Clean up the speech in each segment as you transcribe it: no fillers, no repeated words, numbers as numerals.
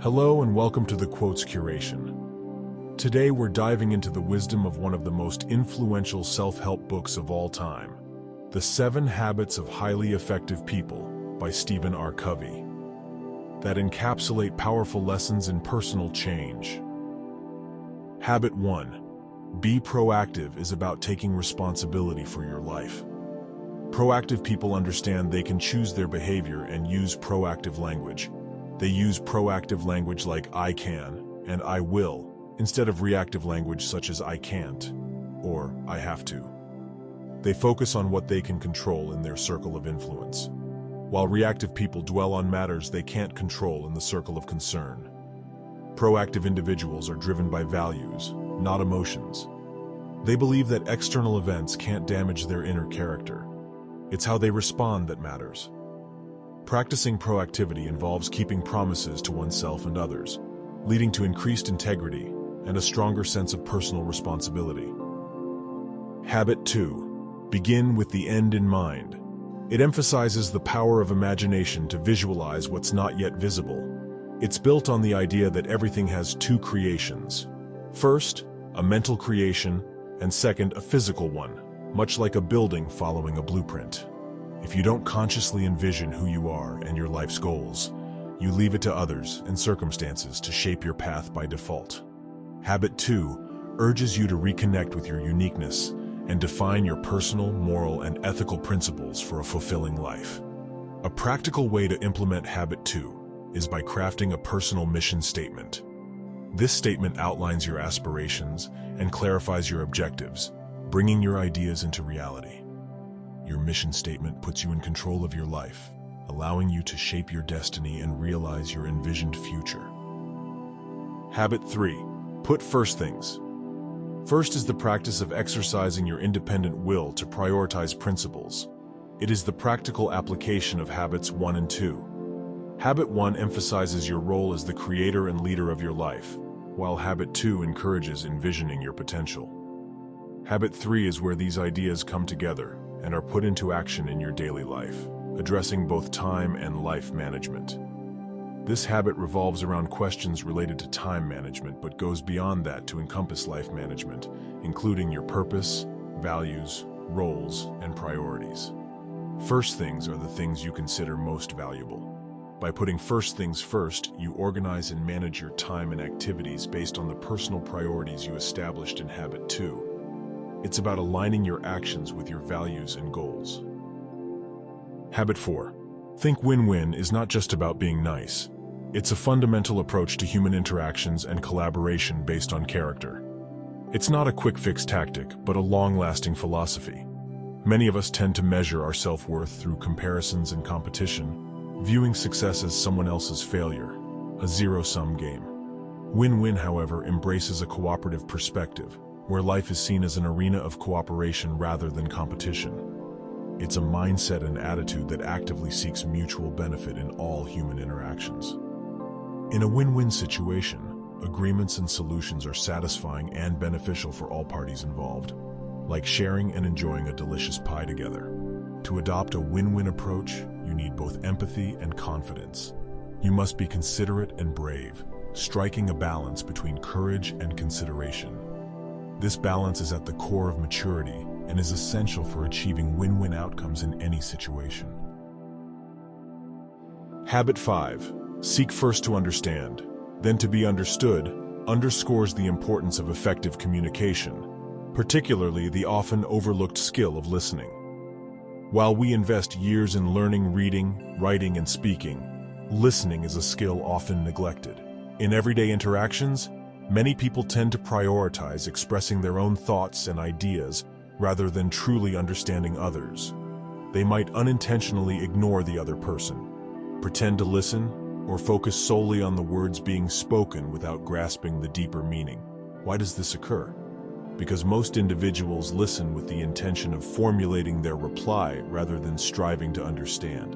Hello and welcome to the Quotes Curation. Today we're diving into the wisdom of one of the most influential self-help books of all time, The 7 Habits of Highly Effective People by Stephen R. Covey, that encapsulate powerful lessons in personal change. Habit 1. Be proactive is about taking responsibility for your life. Proactive people understand they can choose their behavior and use proactive language. They use proactive language like I can and I will, instead of reactive language such as I can't or I have to. They focus on what they can control in their circle of influence, while reactive people dwell on matters they can't control in the circle of concern. Proactive individuals are driven by values, not emotions. They believe that external events can't damage their inner character. It's how they respond that matters. Practicing proactivity involves keeping promises to oneself and others, leading to increased integrity and a stronger sense of personal responsibility. Habit 2. Begin with the end in mind. It emphasizes the power of imagination to visualize what's not yet visible. It's built on the idea that everything has 2 creations. First, a mental creation, and second, a physical one, much like a building following a blueprint. If you don't consciously envision who you are and your life's goals, you leave it to others and circumstances to shape your path by default. Habit 2 urges you to reconnect with your uniqueness and define your personal, moral, and ethical principles for a fulfilling life. A practical way to implement Habit 2 is by crafting a personal mission statement. This statement outlines your aspirations and clarifies your objectives, bringing your ideas into reality. Your mission statement puts you in control of your life, allowing you to shape your destiny and realize your envisioned future. Habit 3. Put first things. First is the practice of exercising your independent will to prioritize principles. It is the practical application of Habits 1 and 2. Habit 1 emphasizes your role as the creator and leader of your life, while Habit 2 encourages envisioning your potential. Habit 3 is where these ideas come together and are put into action in your daily life, addressing both time and life management. This habit revolves around questions related to time management but goes beyond that to encompass life management, including your purpose, values, roles, and priorities. First things are the things you consider most valuable. By putting first things first, you organize and manage your time and activities based on the personal priorities you established in Habit 2. It's about aligning your actions with your values and goals. Habit 4. Think win-win is not just about being nice. It's a fundamental approach to human interactions and collaboration based on character. It's not a quick-fix tactic, but a long-lasting philosophy. Many of us tend to measure our self-worth through comparisons and competition, viewing success as someone else's failure, a zero-sum game. Win-win, however, embraces a cooperative perspective, where life is seen as an arena of cooperation rather than competition. It's a mindset and attitude that actively seeks mutual benefit in all human interactions. In a win-win situation, agreements and solutions are satisfying and beneficial for all parties involved, like sharing and enjoying a delicious pie together. To adopt a win-win approach, you need both empathy and confidence. You must be considerate and brave, striking a balance between courage and consideration. This balance is at the core of maturity and is essential for achieving win-win outcomes in any situation. Habit 5. Seek first to understand, then to be understood, underscores the importance of effective communication, particularly the often overlooked skill of listening. While we invest years in learning reading, writing, and speaking, listening is a skill often neglected. In everyday interactions, many people tend to prioritize expressing their own thoughts and ideas rather than truly understanding others. They might unintentionally ignore the other person, pretend to listen, or focus solely on the words being spoken without grasping the deeper meaning. Why does this occur? Because most individuals listen with the intention of formulating their reply rather than striving to understand.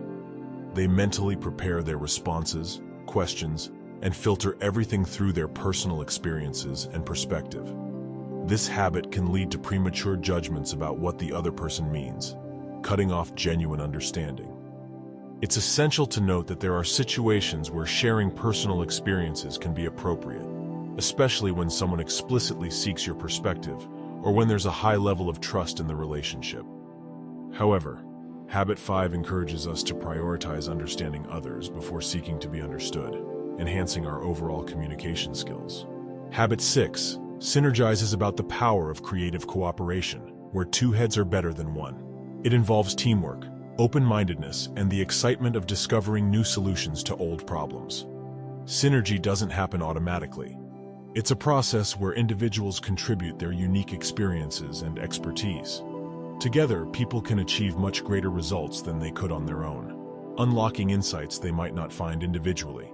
They mentally prepare their responses, questions, and filter everything through their personal experiences and perspective. This habit can lead to premature judgments about what the other person means, cutting off genuine understanding. It's essential to note that there are situations where sharing personal experiences can be appropriate, especially when someone explicitly seeks your perspective or when there's a high level of trust in the relationship. However, Habit 5 encourages us to prioritize understanding others before seeking to be understood, enhancing our overall communication skills. Habit 6 synergizes about the power of creative cooperation, where two heads are better than one. It involves teamwork, open-mindedness, and the excitement of discovering new solutions to old problems. Synergy doesn't happen automatically. It's a process where individuals contribute their unique experiences and expertise. Together, people can achieve much greater results than they could on their own, unlocking insights they might not find individually.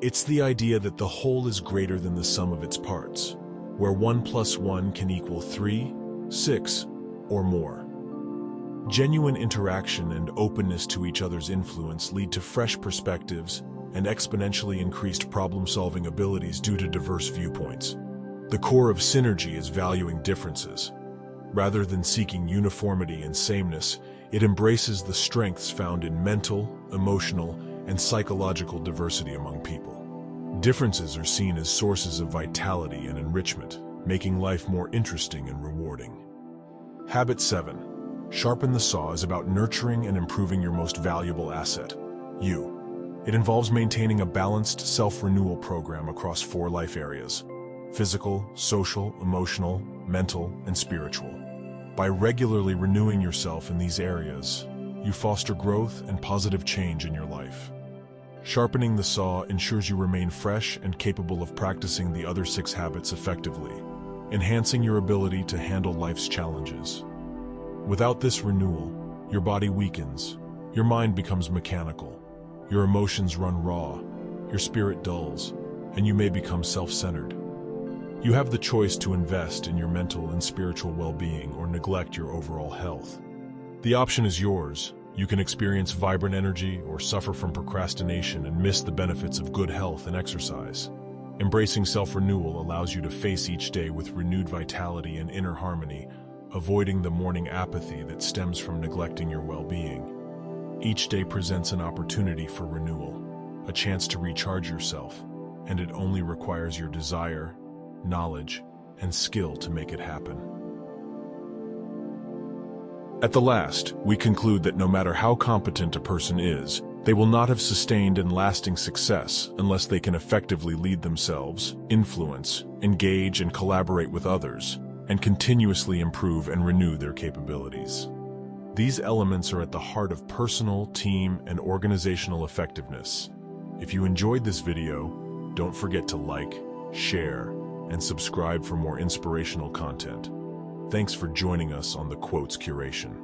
It's the idea that the whole is greater than the sum of its parts, where 1 + 1 can equal 3, 6, or more. Genuine interaction and openness to each other's influence lead to fresh perspectives and exponentially increased problem-solving abilities due to diverse viewpoints. The core of synergy is valuing differences. Rather than seeking uniformity and sameness, it embraces the strengths found in mental, emotional, and psychological diversity among people. Differences are seen as sources of vitality and enrichment, making life more interesting and rewarding. Habit 7. Sharpen the Saw is about nurturing and improving your most valuable asset, you. It involves maintaining a balanced self-renewal program across 4 life areas: physical, social, emotional, mental, and spiritual. By regularly renewing yourself in these areas, you foster growth and positive change in your life. Sharpening the saw ensures you remain fresh and capable of practicing the other 6 habits effectively, enhancing your ability to handle life's challenges. Without this renewal, your body weakens, your mind becomes mechanical, your emotions run raw, your spirit dulls, and you may become self-centered. You have the choice to invest in your mental and spiritual well-being or neglect your overall health. The option is yours. You can experience vibrant energy or suffer from procrastination and miss the benefits of good health and exercise. Embracing self-renewal allows you to face each day with renewed vitality and inner harmony, avoiding the morning apathy that stems from neglecting your well-being. Each day presents an opportunity for renewal, a chance to recharge yourself, and it only requires your desire, knowledge, and skill to make it happen. At the last, we conclude that no matter how competent a person is, they will not have sustained and lasting success unless they can effectively lead themselves, influence, engage, and collaborate with others, and continuously improve and renew their capabilities. These elements are at the heart of personal, team, and organizational effectiveness. If you enjoyed this video, don't forget to like, share, and subscribe for more inspirational content. Thanks for joining us on the Quotes Curation.